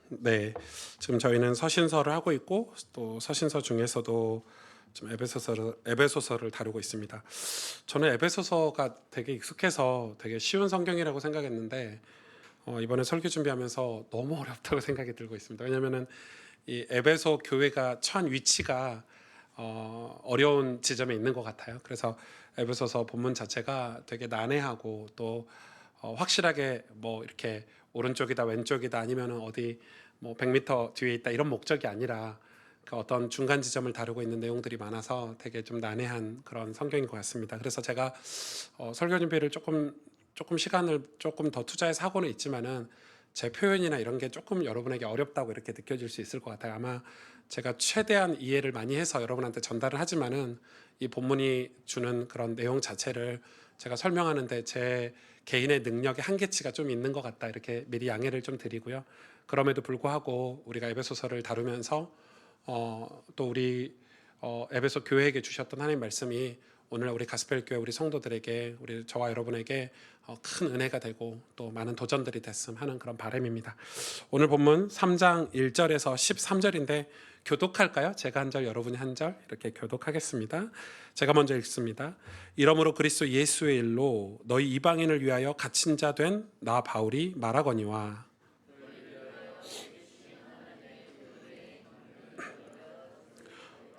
네, 지금 저희는 서신서를 하고 있고 또 서신서 중에서도 좀 에베소서를 다루고 있습니다. 저는 에베소서가 되게 익숙해서 되게 쉬운 성경이라고 생각했는데 이번에 설교 준비하면서 너무 어렵다고 생각이 들고 있습니다. 왜냐하면은 이 에베소 교회가 처한 위치가 어려운 지점에 있는 것 같아요. 그래서 에베소서 본문 자체가 되게 난해하고 또 확실하게 뭐 이렇게 오른쪽이다 왼쪽이다 아니면은 어디 뭐 100m 뒤에 있다 이런 목적이 아니라 그 어떤 중간 지점을 다루고 있는 내용들이 많아서 되게 좀 난해한 그런 성경인 것 같습니다. 그래서 제가 설교 준비를 조금 시간을 조금 더 투자해서 하고는 있지만은 제 표현이나 이런 게 조금 여러분에게 어렵다고 이렇게 느껴질 수 있을 것 같아요. 아마 제가 최대한 이해를 많이 해서 여러분한테 전달을 하지만은 이 본문이 주는 그런 내용 자체를 제가 설명하는데 제 개인의 능력의 한계치가 좀 있는 것 같다 이렇게 미리 양해를 좀 드리고요. 그럼에도 불구하고 우리가 에베소서를 다루면서 또 우리 에베소 교회에게 주셨던 하나님 말씀이 오늘 우리 가스펠 교회 우리 성도들에게 우리 저와 여러분에게 큰 은혜가 되고 또 많은 도전들이 됐음 하는 그런 바람입니다. 오늘 본문 3장 1절에서 13절인데 교독할까요? 제가 한 절 여러분이 한 절 이렇게 교독하겠습니다. 제가 먼저 읽습니다. 이러므로 그리스도 예수의 일로 너희 이방인을 위하여 갇힌 자 된 나 바울이 말하거니와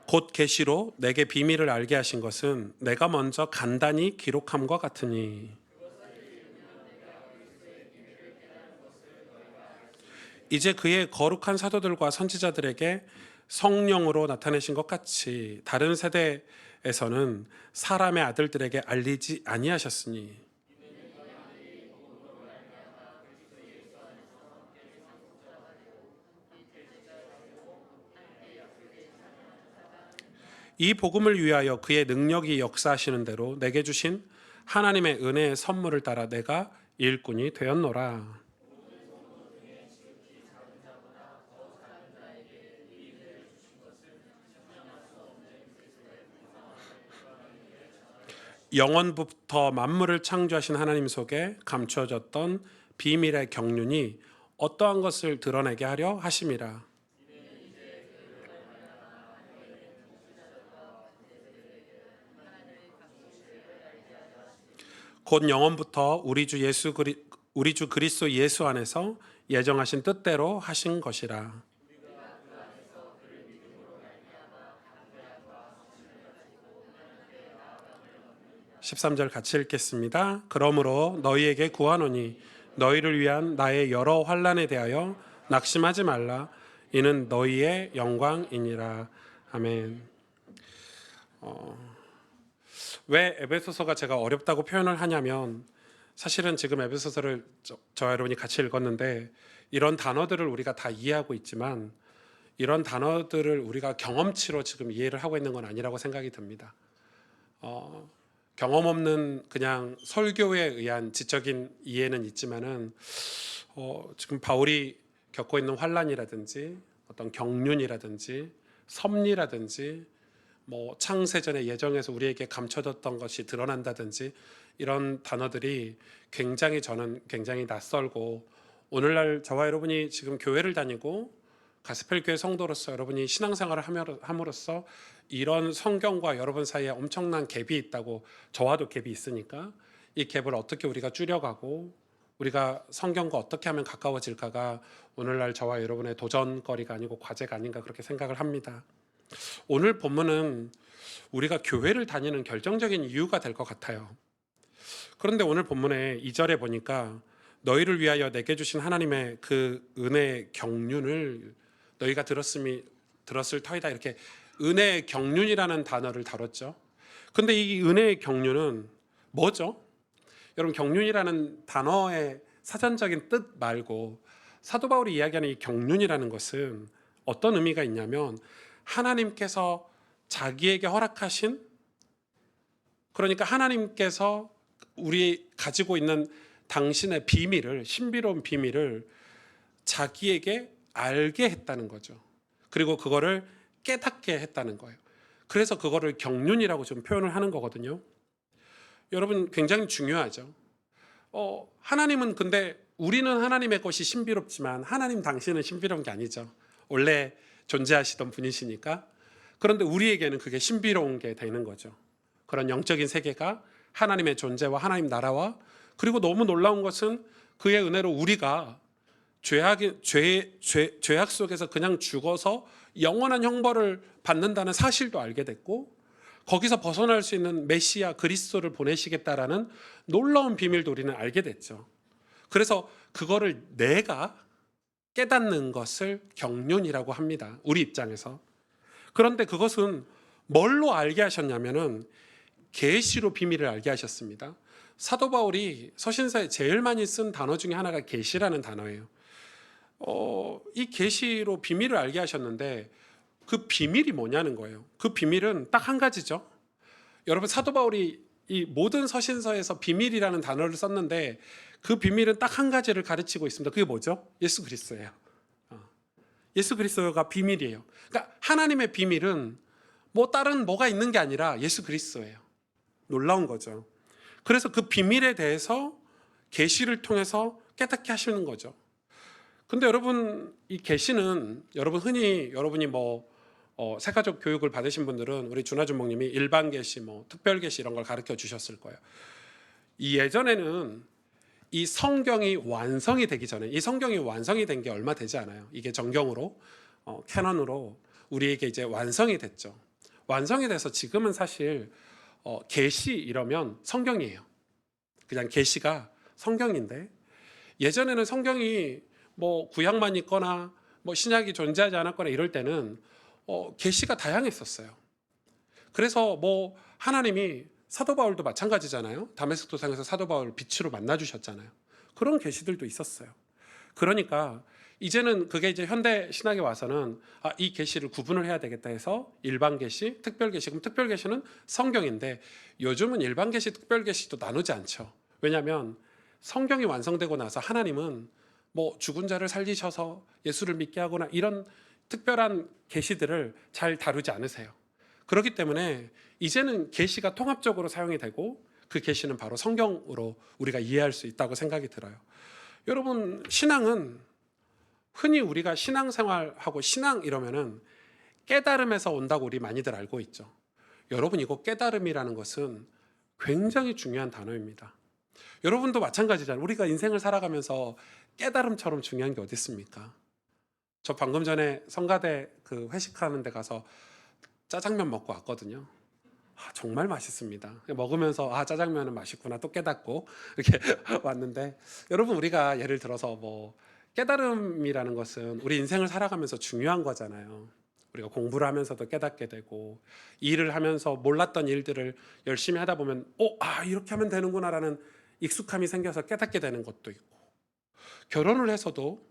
곧 계시로 내게 비밀을 알게 하신 것은 내가 먼저 간단히 기록함과 같으니 이제 그의 거룩한 사도들과 선지자들에게 성령으로 나타내신 것 같이 다른 세대에서는 사람의 아들들에게 알리지 아니하셨으니 이 복음을 위하여 그의 능력이 역사하시는 대로 내게 주신 하나님의 은혜의 선물을 따라 내가 일꾼이 되었노라. 영원부터 만물을 창조하신 하나님 속에 감추어졌던 비밀의 경륜이 어떠한 것을 드러내게 하려 하심이라. 곧 영원부터 우리 주 그리스도 예수 안에서 예정하신 뜻대로 하신 것이라. 13절 같이 읽겠습니다. 그러므로 너희에게 구하노니 너희를 위한 나의 여러 환난에 대하여 낙심하지 말라. 이는 너희의 영광이니라. 아멘. 왜 에베소서가 제가 어렵다고 표현을 하냐면 사실은 지금 에베소서를 저와 여러분이 같이 읽었는데 이런 단어들을 우리가 다 이해하고 있지만 이런 단어들을 우리가 경험치로 지금 이해를 하고 있는 건 아니라고 생각이 듭니다. 경험 없는 그냥 설교에 의한 지적인 이해는 있지만은 지금 바울이 겪고 있는 환란이라든지 어떤 경륜이라든지 섭리라든지 뭐 창세전의 예정에서 우리에게 감춰졌던 것이 드러난다든지 이런 단어들이 저는 굉장히 낯설고 오늘날 저와 여러분이 지금 교회를 다니고 가스펠 교회 성도로서 여러분이 신앙생활을 함으로써 이런 성경과 여러분 사이에 엄청난 갭이 있다고 저와도 갭이 있으니까 이 갭을 어떻게 우리가 줄여가고 우리가 성경과 어떻게 하면 가까워질까가 오늘날 저와 여러분의 도전거리가 아니고 과제가 아닌가 그렇게 생각을 합니다. 오늘 본문은 우리가 교회를 다니는 결정적인 이유가 될 것 같아요. 그런데 오늘 본문의 2절에 보니까 너희를 위하여 내게 주신 하나님의 그 은혜의 경륜을 너희가 들었을 터이다 이렇게 은혜의 경륜이라는 단어를 다뤘죠. 근데 이 은혜의 경륜은 뭐죠? 여러분 경륜이라는 단어의 사전적인 뜻 말고 사도 바울이 이야기하는 이 경륜이라는 것은 어떤 의미가 있냐면 하나님께서 자기에게 허락하신 그러니까 하나님께서 우리 가지고 있는 당신의 비밀을 신비로운 비밀을 자기에게 알게 했다는 거죠. 그리고 그거를 깨닫게 했다는 거예요. 그래서 그거를 경륜이라고 좀 표현을 하는 거거든요. 여러분 굉장히 중요하죠. 하나님은 근데 우리는 하나님의 것이 신비롭지만 하나님 당신은 신비로운 게 아니죠. 원래 존재하시던 분이시니까. 그런데 우리에게는 그게 신비로운 게 되는 거죠. 그런 영적인 세계가 하나님의 존재와 하나님 나라와, 그리고 너무 놀라운 것은 그의 은혜로 우리가 죄악 속에서 그냥 죽어서 영원한 형벌을 받는다는 사실도 알게 됐고, 거기서 벗어날 수 있는 메시아 그리스도를 보내시겠다라는 놀라운 비밀도 우리는 알게 됐죠. 그래서 그거를 내가 깨닫는 것을 경륜이라고 합니다. 우리 입장에서. 그런데 그것은 뭘로 알게 하셨냐면은 계시로 비밀을 알게 하셨습니다. 사도 바울이 서신서에 제일 많이 쓴 단어 중에 하나가 계시라는 단어예요. 이 계시로 비밀을 알게 하셨는데 그 비밀이 뭐냐는 거예요. 그 비밀은 딱 한 가지죠. 여러분, 사도 바울이 이 모든 서신서에서 비밀이라는 단어를 썼는데 그 비밀은 딱 한 가지를 가르치고 있습니다. 그게 뭐죠? 예수 그리스도예요. 예수 그리스도가 비밀이에요. 그러니까 하나님의 비밀은 뭐 다른 뭐가 있는 게 아니라 예수 그리스도예요. 놀라운 거죠. 그래서 그 비밀에 대해서 계시를 통해서 깨닫게 하시는 거죠. 근데 여러분, 이 계시는 흔히 여러분이 새가족 교육을 받으신 분들은 우리 준하준 목님이 일반 계시, 특별 계시 이런 걸 가르쳐 주셨을 거예요. 이 예전에는 이 성경이 완성이 되기 전에, 이 성경이 완성이 된 게 얼마 되지 않아요. 이게 정경으로 캐논으로 우리에게 이제 완성이 됐죠. 완성이 돼서 지금은 사실 계시 이러면 성경이에요. 그냥 계시가 성경인데, 예전에는 성경이 구약만 있거나 신약이 존재하지 않았거나 이럴 때는 계시가 다양했었어요. 그래서 하나님이 사도 바울도 마찬가지잖아요. 다메섹 도상에서 사도 바울 빛으로 만나 주셨잖아요. 그런 계시들도 있었어요. 그러니까 이제는 그게 이제 현대 신학에 와서는 이 계시를 구분을 해야 되겠다 해서 일반 계시, 특별 계시. 그럼 특별 계시는 성경인데 요즘은 일반 계시, 특별 계시도 나누지 않죠. 왜냐하면 성경이 완성되고 나서 하나님은 죽은 자를 살리셔서 예수를 믿게 하거나 이런 특별한 계시들을 잘 다루지 않으세요. 그렇기 때문에 이제는 계시가 통합적으로 사용이 되고 그 계시는 바로 성경으로 우리가 이해할 수 있다고 생각이 들어요. 여러분, 신앙은 흔히 우리가 신앙생활하고 신앙 이러면은 깨달음에서 온다고 우리 많이들 알고 있죠. 여러분, 이거 깨달음이라는 것은 굉장히 중요한 단어입니다. 여러분도 마찬가지잖아요. 우리가 인생을 살아가면서 깨달음처럼 중요한 게 어디 있습니까? 저 방금 전에 성가대 그 회식하는 데 가서 짜장면 먹고 왔거든요. 정말 맛있습니다. 먹으면서 짜장면은 맛있구나 또 깨닫고 이렇게 왔는데, 여러분, 우리가 예를 들어서 깨달음이라는 것은 우리 인생을 살아가면서 중요한 거잖아요. 우리가 공부를 하면서도 깨닫게 되고, 일을 하면서 몰랐던 일들을 열심히 하다 보면 이렇게 하면 되는구나라는 익숙함이 생겨서 깨닫게 되는 것도 있고, 결혼을 해서도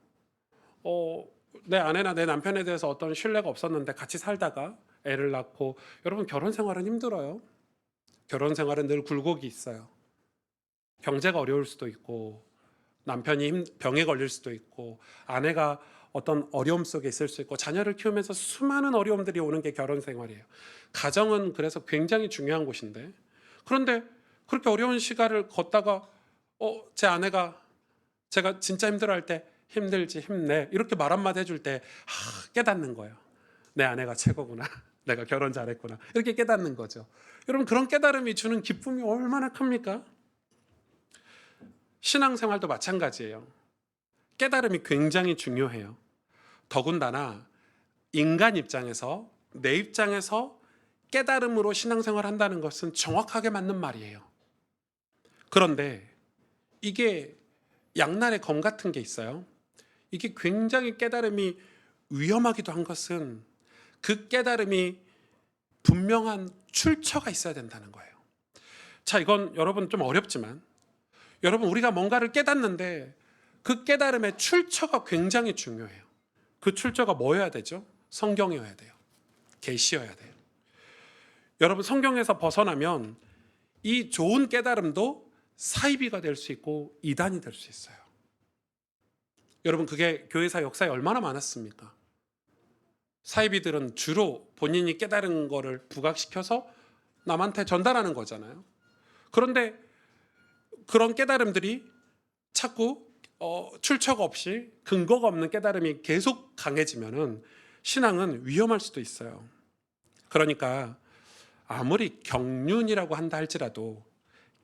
내 아내나 내 남편에 대해서 어떤 신뢰가 없었는데 같이 살다가 애를 낳고, 여러분, 결혼 생활은 힘들어요. 결혼 생활은 늘 굴곡이 있어요. 경제가 어려울 수도 있고, 남편이 병에 걸릴 수도 있고, 아내가 어떤 어려움 속에 있을 수 있고, 자녀를 키우면서 수많은 어려움들이 오는 게 결혼 생활이에요. 가정은 그래서 굉장히 중요한 곳인데, 그런데 그렇게 어려운 시간을 걷다가 제 아내가 제가 진짜 힘들어할 때 힘들지 힘내 이렇게 말 한마디 해줄 때 깨닫는 거예요. 내 아내가 최고구나. 내가 결혼 잘했구나. 이렇게 깨닫는 거죠. 여러분, 그런 깨달음이 주는 기쁨이 얼마나 큽니까? 신앙생활도 마찬가지예요. 깨달음이 굉장히 중요해요. 더군다나 인간 입장에서, 내 입장에서 깨달음으로 신앙생활 한다는 것은 정확하게 맞는 말이에요. 그런데 이게 양날의 검 같은 게 있어요. 이게 굉장히 깨달음이 위험하기도 한 것은 그 깨달음이 분명한 출처가 있어야 된다는 거예요. 자, 이건 여러분 좀 어렵지만, 여러분, 우리가 뭔가를 깨닫는데 그 깨달음의 출처가 굉장히 중요해요. 그 출처가 뭐여야 되죠? 성경이어야 돼요. 계시여야 돼요. 여러분, 성경에서 벗어나면 이 좋은 깨달음도 사이비가 될 수 있고 이단이 될 수 있어요. 여러분, 그게 교회사 역사에 얼마나 많았습니까? 사이비들은 주로 본인이 깨달은 거를 부각시켜서 남한테 전달하는 거잖아요. 그런데 그런 깨달음들이 자꾸 출처가 없이 근거가 없는 깨달음이 계속 강해지면은 신앙은 위험할 수도 있어요. 그러니까 아무리 경륜이라고 한다 할지라도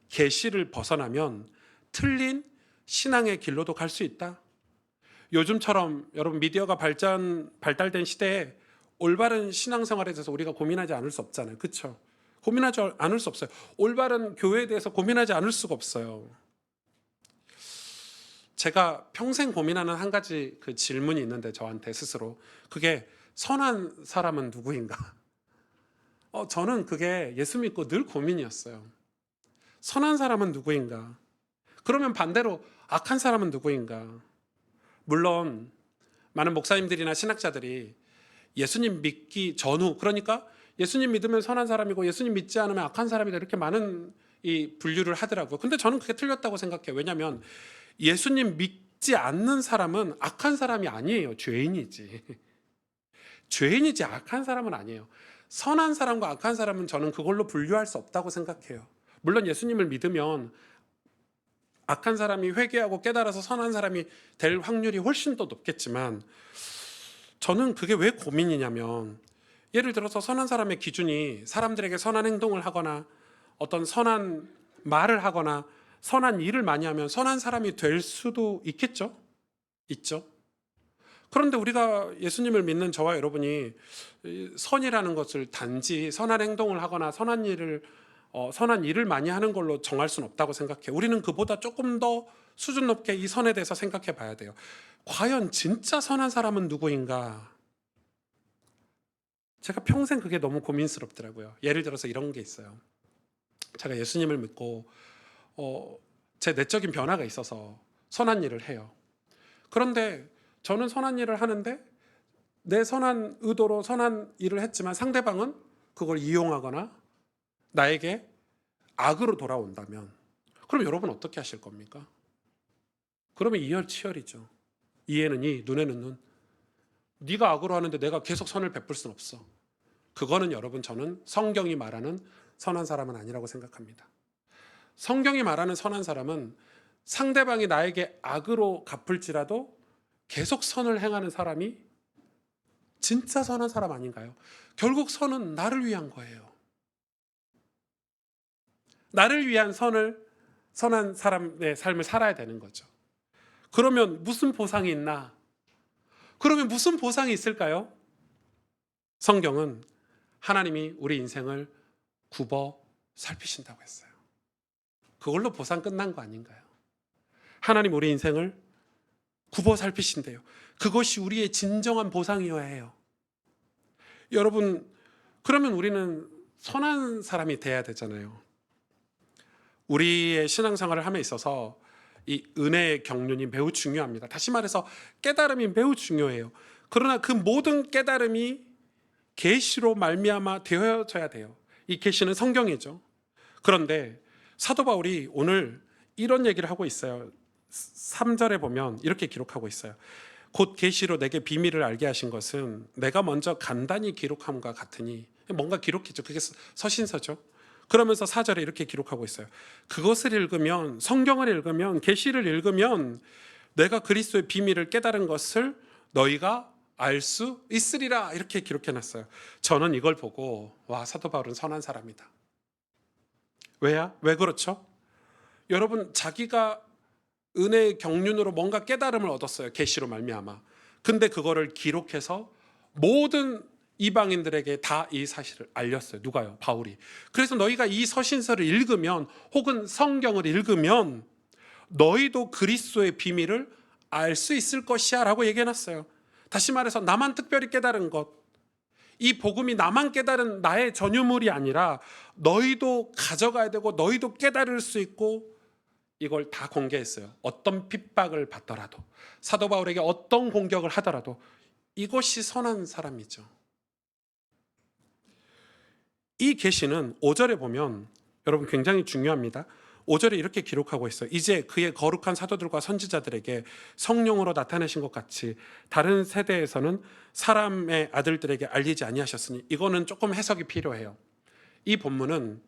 계시를 벗어나면 틀린 신앙의 길로도 갈 수 있다. 요즘처럼 여러분 미디어가 발달된 시대에 올바른 신앙생활에 대해서 우리가 고민하지 않을 수 없잖아요. 그렇죠? 고민하지 않을 수 없어요. 올바른 교회에 대해서 고민하지 않을 수가 없어요. 제가 평생 고민하는 한 가지 그 질문이 있는데 저한테 스스로 그게 선한 사람은 누구인가? 저는 그게 예수 믿고 늘 고민이었어요. 선한 사람은 누구인가? 그러면 반대로 악한 사람은 누구인가? 물론 많은 목사님들이나 신학자들이 예수님 믿기 전후, 그러니까 예수님 믿으면 선한 사람이고 예수님 믿지 않으면 악한 사람이다, 이렇게 많은 이 분류를 하더라고요. 근데 저는 그게 틀렸다고 생각해요. 왜냐하면 예수님 믿지 않는 사람은 악한 사람이 아니에요. 죄인이지. 죄인이지 악한 사람은 아니에요. 선한 사람과 악한 사람은 저는 그걸로 분류할 수 없다고 생각해요. 물론 예수님을 믿으면 악한 사람이 회개하고 깨달아서 선한 사람이 될 확률이 훨씬 더 높겠지만, 저는 그게 왜 고민이냐면, 예를 들어서 선한 사람의 기준이 사람들에게 선한 행동을 하거나 어떤 선한 말을 하거나 선한 일을 많이 하면 선한 사람이 될 수도 있겠죠? 있죠. 그런데 우리가 예수님을 믿는 저와 여러분이 선이라는 것을 단지 선한 행동을 하거나 선한 일을 많이 하는 걸로 정할 수는 없다고 생각해요. 우리는 그보다 조금 더 수준 높게 이 선에 대해서 생각해 봐야 돼요. 과연 진짜 선한 사람은 누구인가? 제가 평생 그게 너무 고민스럽더라고요. 예를 들어서 이런 게 있어요. 제가 예수님을 믿고 제 내적인 변화가 있어서 선한 일을 해요. 그런데 저는 선한 일을 하는데 내 선한 의도로 선한 일을 했지만 상대방은 그걸 이용하거나 나에게 악으로 돌아온다면, 그럼 여러분 어떻게 하실 겁니까? 그러면 이열치열이죠. 이에는 이, 눈에는 눈. 네가 악으로 하는데 내가 계속 선을 베풀 수는 없어. 그거는 여러분, 저는 성경이 말하는 선한 사람은 아니라고 생각합니다. 성경이 말하는 선한 사람은 상대방이 나에게 악으로 갚을지라도 계속 선을 행하는 사람이 진짜 선한 사람 아닌가요? 결국 선은 나를 위한 거예요. 나를 위한 선한 사람의 삶을 살아야 되는 거죠. 그러면 무슨 보상이 있나? 그러면 무슨 보상이 있을까요? 성경은 하나님이 우리 인생을 굽어 살피신다고 했어요. 그걸로 보상 끝난 거 아닌가요? 하나님 우리 인생을 굽어 살피신대요. 그것이 우리의 진정한 보상이어야 해요. 여러분, 그러면 우리는 선한 사람이 돼야 되잖아요. 우리의 신앙생활을 함에 있어서 이 은혜의 경륜이 매우 중요합니다. 다시 말해서 깨달음이 매우 중요해요. 그러나 그 모든 깨달음이 계시로 말미암아 되어져야 돼요. 이 계시는 성경이죠. 그런데 사도 바울이 오늘 이런 얘기를 하고 있어요. 3절에 보면 이렇게 기록하고 있어요. 곧 계시로 내게 비밀을 알게 하신 것은 내가 먼저 간단히 기록함과 같으니, 뭔가 기록했죠. 그게 서신서죠. 그러면서 4절에 이렇게 기록하고 있어요. 그것을 읽으면, 성경을 읽으면, 계시를 읽으면 내가 그리스도의 비밀을 깨달은 것을 너희가 알 수 있으리라, 이렇게 기록해놨어요. 저는 이걸 보고 와, 사도 바울은 선한 사람이다. 왜 그렇죠? 여러분, 자기가 은혜의 경륜으로 뭔가 깨달음을 얻었어요. 계시로 말미암아. 근데 그거를 기록해서 모든 이방인들에게 다 이 사실을 알렸어요. 누가요? 바울이. 그래서 너희가 이 서신서를 읽으면, 혹은 성경을 읽으면 너희도 그리스도의 비밀을 알 수 있을 것이야 라고 얘기해놨어요. 다시 말해서 나만 특별히 깨달은 것, 이 복음이 나만 깨달은 나의 전유물이 아니라 너희도 가져가야 되고 너희도 깨달을 수 있고, 이걸 다 공개했어요. 어떤 핍박을 받더라도, 사도 바울에게 어떤 공격을 하더라도 이것이 선한 사람이죠. 이 계시는 5절에 보면 여러분 굉장히 중요합니다. 5절에 이렇게 기록하고 있어요. 이제 그의 거룩한 사도들과 선지자들에게 성령으로 나타내신 것 같이 다른 세대에서는 사람의 아들들에게 알리지 아니하셨으니, 이거는 조금 해석이 필요해요. 이 본문은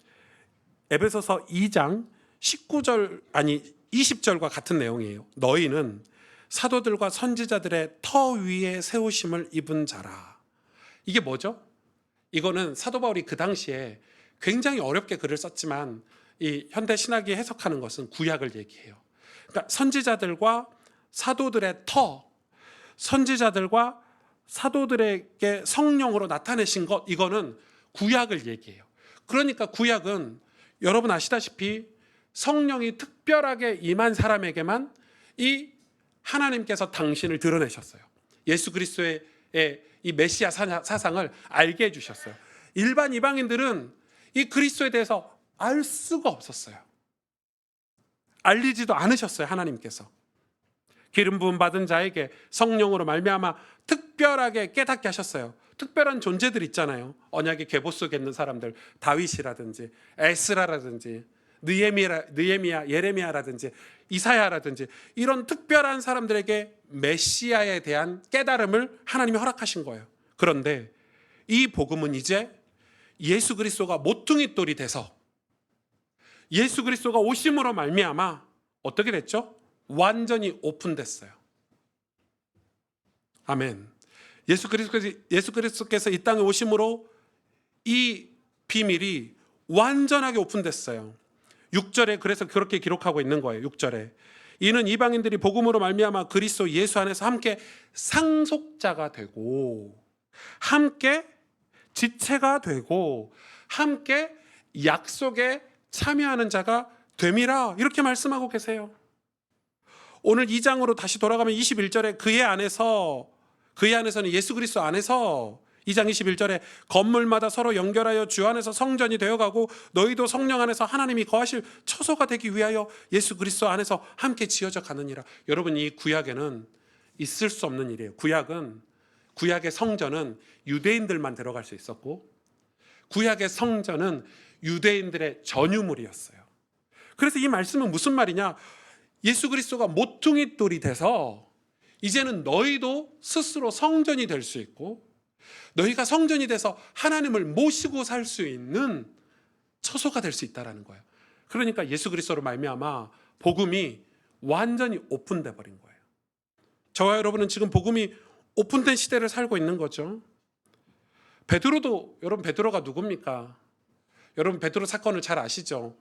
에베소서 2장 19절, 아니 20절과 같은 내용이에요. 너희는 사도들과 선지자들의 터 위에 세우심을 입은 자라. 이게 뭐죠? 이거는 사도 바울이 그 당시에 굉장히 어렵게 글을 썼지만 이 현대 신학이 해석하는 것은 구약을 얘기해요. 그러니까 선지자들과 사도들의 터, 선지자들과 사도들에게 성령으로 나타내신 것, 이거는 구약을 얘기해요. 그러니까 구약은 여러분 아시다시피 성령이 특별하게 임한 사람에게만 이 하나님께서 당신을 드러내셨어요. 예수 그리스도의 이 메시아 사상을 알게 해주셨어요. 일반 이방인들은 이 그리스도에 대해서 알 수가 없었어요. 알리지도 않으셨어요. 하나님께서 기름 부음 받은 자에게 성령으로 말미암아 특별하게 깨닫게 하셨어요. 특별한 존재들 있잖아요. 언약의 계보 속에 있는 사람들, 다윗이라든지 에스라라든지 느헤미야, 예레미야라든지 이사야라든지 이런 특별한 사람들에게 메시아에 대한 깨달음을 하나님이 허락하신 거예요. 그런데 이 복음은 이제 예수 그리스도가 모퉁이 돌이 돼서 예수 그리스도가 오심으로 말미암아 어떻게 됐죠? 완전히 오픈됐어요. 아멘. 예수 그리스도께서 이 땅에 오심으로 이 비밀이 완전하게 오픈됐어요. 6절에 그래서 그렇게 기록하고 있는 거예요. 6절에 이는 이방인들이 복음으로 말미암아 그리스도 예수 안에서 함께 상속자가 되고 함께 지체가 되고 함께 약속에 참여하는 자가 됨이라 이렇게 말씀하고 계세요. 오늘 2장으로 다시 돌아가면 21절에 그의 안에서는 예수 그리스도 안에서 2장 21절에 건물마다 서로 연결하여 주 안에서 성전이 되어가고 너희도 성령 안에서 하나님이 거하실 처소가 되기 위하여 예수 그리스도 안에서 함께 지어져 가느니라. 여러분 이 구약에는 있을 수 없는 일이에요. 구약의 성전은 유대인들만 들어갈 수 있었고 구약의 성전은 유대인들의 전유물이었어요. 그래서 이 말씀은 무슨 말이냐? 예수 그리스도가 모퉁이 돌이 돼서 이제는 너희도 스스로 성전이 될 수 있고 너희가 성전이 돼서 하나님을 모시고 살 수 있는 처소가 될 수 있다는 거예요. 그러니까 예수 그리스도로 말미암아 복음이 완전히 오픈돼 버린 거예요. 저와 여러분은 지금 복음이 오픈된 시대를 살고 있는 거죠. 여러분 베드로가 누굽니까? 여러분 베드로 사건을 잘 아시죠?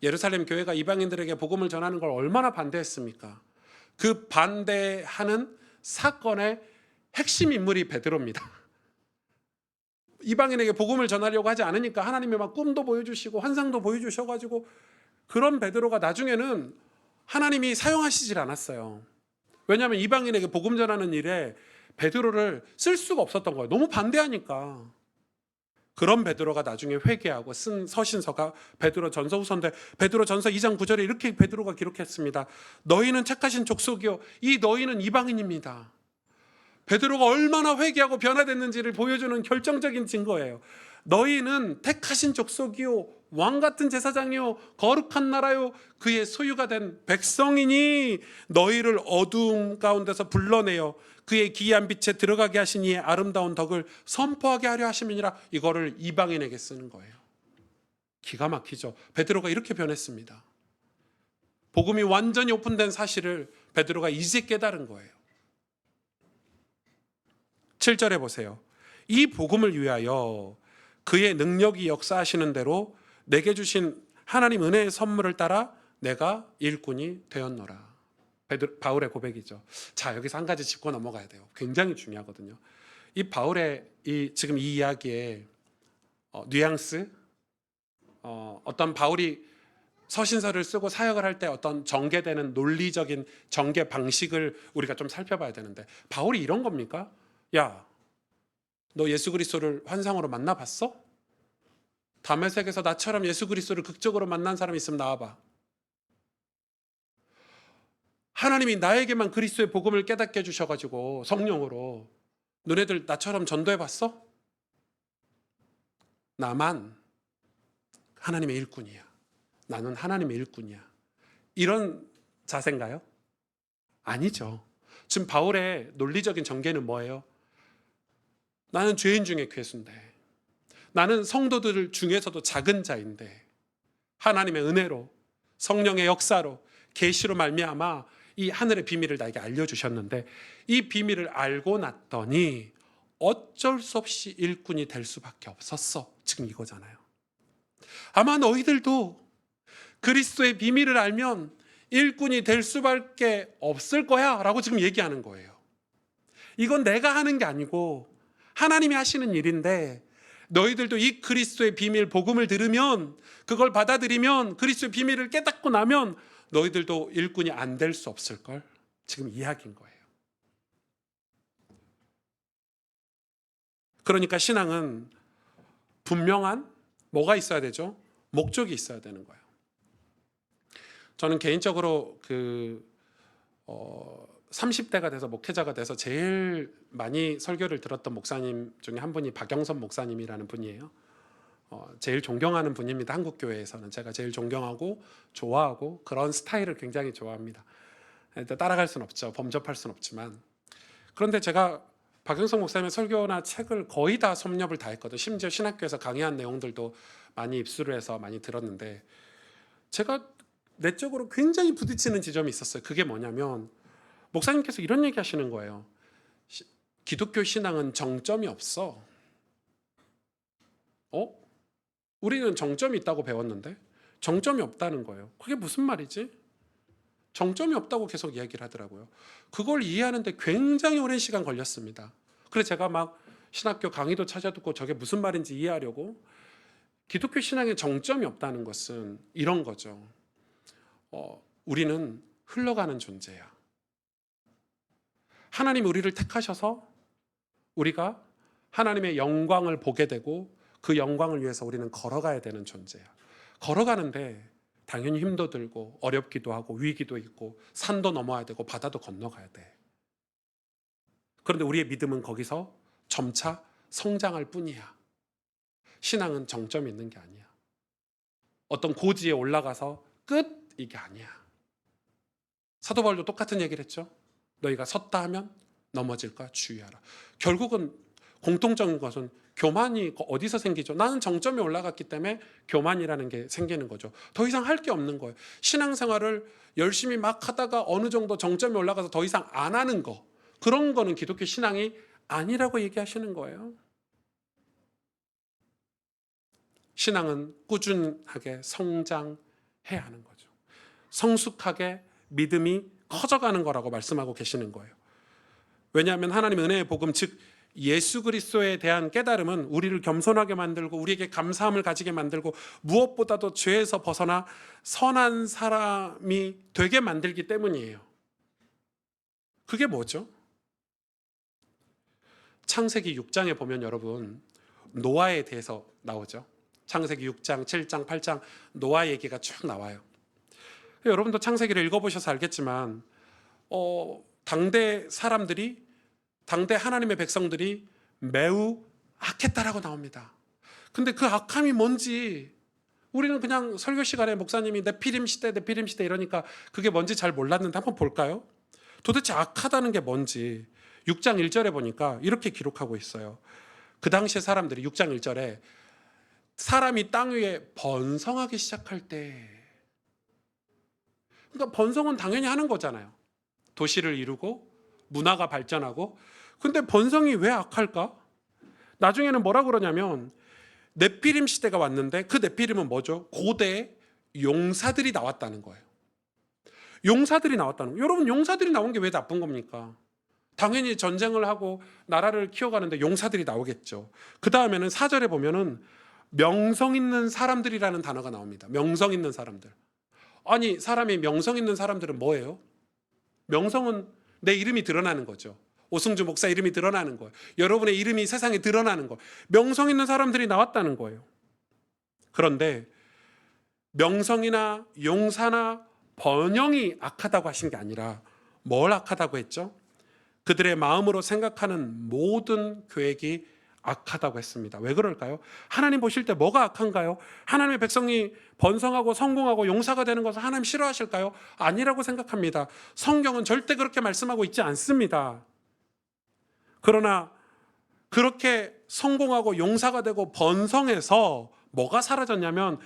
예루살렘 교회가 이방인들에게 복음을 전하는 걸 얼마나 반대했습니까? 그 반대하는 사건의 핵심 인물이 베드로입니다. 이방인에게 복음을 전하려고 하지 않으니까 하나님이 막 꿈도 보여주시고 환상도 보여주셔가지고 그런 베드로가 나중에는 하나님이 사용하시질 않았어요. 왜냐하면 이방인에게 복음 전하는 일에 베드로를 쓸 수가 없었던 거예요. 너무 반대하니까. 그런 베드로가 나중에 회개하고 쓴 서신서가 베드로전서 후서인데 베드로전서 2장 9절에 이렇게 베드로가 기록했습니다. 너희는 착하신 족속이요 이 너희는 이방인입니다. 베드로가 얼마나 회개하고 변화됐는지를 보여주는 결정적인 증거예요. 너희는 택하신 족속이요 왕 같은 제사장이요 거룩한 나라요 그의 소유가 된 백성이니 너희를 어두움 가운데서 불러내어 그의 기이한 빛에 들어가게 하신 이의 아름다운 덕을 선포하게 하려 하심이니라. 이거를 이방인에게 쓰는 거예요. 기가 막히죠. 베드로가 이렇게 변했습니다. 복음이 완전히 오픈된 사실을 베드로가 이제 깨달은 거예요. 7절에 보세요. 이 복음을 위하여 그의 능력이 역사하시는 대로 내게 주신 하나님 은혜의 선물을 따라 내가 일꾼이 되었노라. 바울의 고백이죠. 자, 여기서 한 가지 짚고 넘어가야 돼요. 굉장히 중요하거든요. 이 바울의 지금 이 이야기의 뉘앙스, 어떤 바울이 서신서를 쓰고 사역을 할 때 어떤 전개되는 논리적인 전개 방식을 우리가 좀 살펴봐야 되는데 바울이 이런 겁니까? 야, 너 예수 그리스도를 환상으로 만나봤어? 다메섹에서 나처럼 예수 그리스도를 극적으로 만난 사람이 있으면 나와봐. 하나님이 나에게만 그리스도의 복음을 깨닫게 해주셔가지고 성령으로 너네들 나처럼 전도해봤어? 나만 하나님의 일꾼이야. 나는 하나님의 일꾼이야. 이런 자세인가요? 아니죠. 지금 바울의 논리적인 전개는 뭐예요? 나는 죄인 중에 괴수인데, 나는 성도들 중에서도 작은 자인데 하나님의 은혜로 성령의 역사로 계시로 말미암아 이 하늘의 비밀을 나에게 알려주셨는데 이 비밀을 알고 났더니 어쩔 수 없이 일꾼이 될 수밖에 없었어. 지금 이거잖아요. 아마 너희들도 그리스도의 비밀을 알면 일꾼이 될 수밖에 없을 거야 라고 지금 얘기하는 거예요. 이건 내가 하는 게 아니고 하나님이 하시는 일인데 너희들도 이 그리스도의 비밀 복음을 들으면 그걸 받아들이면 그리스도의 비밀을 깨닫고 나면 너희들도 일꾼이 안 될 수 없을걸? 지금 이야기인 거예요. 그러니까 신앙은 분명한 뭐가 있어야 되죠? 목적이 있어야 되는 거예요. 저는 개인적으로 30대가 돼서 목회자가 돼서 제일 많이 설교를 들었던 목사님 중에 한 분이 박영선 목사님이라는 분이에요. 제일 존경하는 분입니다. 한국 교회에서는 제가 제일 존경하고 좋아하고 그런 스타일을 굉장히 좋아합니다. 따라갈 수는 없죠. 범접할 수는 없지만. 그런데 제가 박영선 목사님의 설교나 책을 거의 다 섭렵을 다 했거든요. 심지어 신학교에서 강의한 내용들도 많이 입수를 해서 많이 들었는데 제가 내적으로 굉장히 부딪히는 지점이 있었어요. 그게 뭐냐면 목사님께서 이런 얘기 하시는 거예요. 기독교 신앙은 정점이 없어. 우리는 정점이 있다고 배웠는데 정점이 없다는 거예요. 그게 무슨 말이지? 정점이 없다고 계속 이야기를 하더라고요. 그걸 이해하는데 굉장히 오랜 시간 걸렸습니다. 그래서 제가 막 신학교 강의도 찾아듣고 저게 무슨 말인지 이해하려고 기독교 신앙의 정점이 없다는 것은 이런 거죠. 우리는 흘러가는 존재야. 하나님이 우리를 택하셔서 우리가 하나님의 영광을 보게 되고 그 영광을 위해서 우리는 걸어가야 되는 존재야. 걸어가는데 당연히 힘도 들고 어렵기도 하고 위기도 있고 산도 넘어야 되고 바다도 건너가야 돼. 그런데 우리의 믿음은 거기서 점차 성장할 뿐이야. 신앙은 정점이 있는 게 아니야. 어떤 고지에 올라가서 끝 이게 아니야. 사도 바울도 똑같은 얘기를 했죠. 너희가 섰다 하면 넘어질까 주의하라. 결국은 공통적인 것은 교만이 어디서 생기죠? 나는 정점에 올라갔기 때문에 교만이라는 게 생기는 거죠. 더 이상 할 게 없는 거예요. 신앙생활을 열심히 막 하다가 어느 정도 정점에 올라가서 더 이상 안 하는 거, 그런 거는 기독교 신앙이 아니라고 얘기하시는 거예요. 신앙은 꾸준하게 성장해야 하는 거죠. 성숙하게 믿음이 커져가는 거라고 말씀하고 계시는 거예요. 왜냐하면 하나님 은혜의 복음, 즉 예수 그리스도에 대한 깨달음은 우리를 겸손하게 만들고 우리에게 감사함을 가지게 만들고 무엇보다도 죄에서 벗어나 선한 사람이 되게 만들기 때문이에요. 그게 뭐죠? 창세기 6장에 보면 여러분 노아에 대해서 나오죠. 창세기 6장, 7장, 8장 노아 얘기가 쭉 나와요. 여러분도 창세기를 읽어보셔서 알겠지만 당대 사람들이, 당대 하나님의 백성들이 매우 악했다라고 나옵니다. 근데 그 악함이 뭔지 우리는 그냥 설교 시간에 목사님이 네피림 시대 이러니까 그게 뭔지 잘 몰랐는데 한번 볼까요? 도대체 악하다는 게 뭔지 6장 1절에 보니까 이렇게 기록하고 있어요. 그 당시에 사람들이 6장 1절에 사람이 땅 위에 번성하기 시작할 때, 그러니까 번성은 당연히 하는 거잖아요. 도시를 이루고 문화가 발전하고. 근데 번성이 왜 악할까? 나중에는 뭐라 그러냐면 네피림 시대가 왔는데 그 네피림은 뭐죠? 고대 용사들이 나왔다는 거예요. 용사들이 나왔다는 거예요. 여러분, 용사들이 나온 게 왜 나쁜 겁니까? 당연히 전쟁을 하고 나라를 키워가는데 용사들이 나오겠죠. 그 다음에는 4절에 보면은 명성 있는 사람들이라는 단어가 나옵니다. 명성 있는 사람들. 아니, 사람이 명성 있는 사람들은 뭐예요? 명성은 내 이름이 드러나는 거죠. 오승주 목사 이름이 드러나는 거예요. 여러분의 이름이 세상에 드러나는 거예요. 명성 있는 사람들이 나왔다는 거예요. 그런데 명성이나 용사나 번영이 악하다고 하신 게 아니라 뭘 악하다고 했죠? 그들의 마음으로 생각하는 모든 계획이 악하다고 했습니다. 왜 그럴까요? 하나님 보실 때 뭐가 악한가요? 하나님의 백성이 번성하고 성공하고 용사가 되는 것을 하나님 싫어하실까요? 아니라고 생각합니다. 성경은 절대 그렇게 말씀하고 있지 않습니다. 그러나 그렇게 성공하고 용사가 되고 번성해서 뭐가 사라졌냐면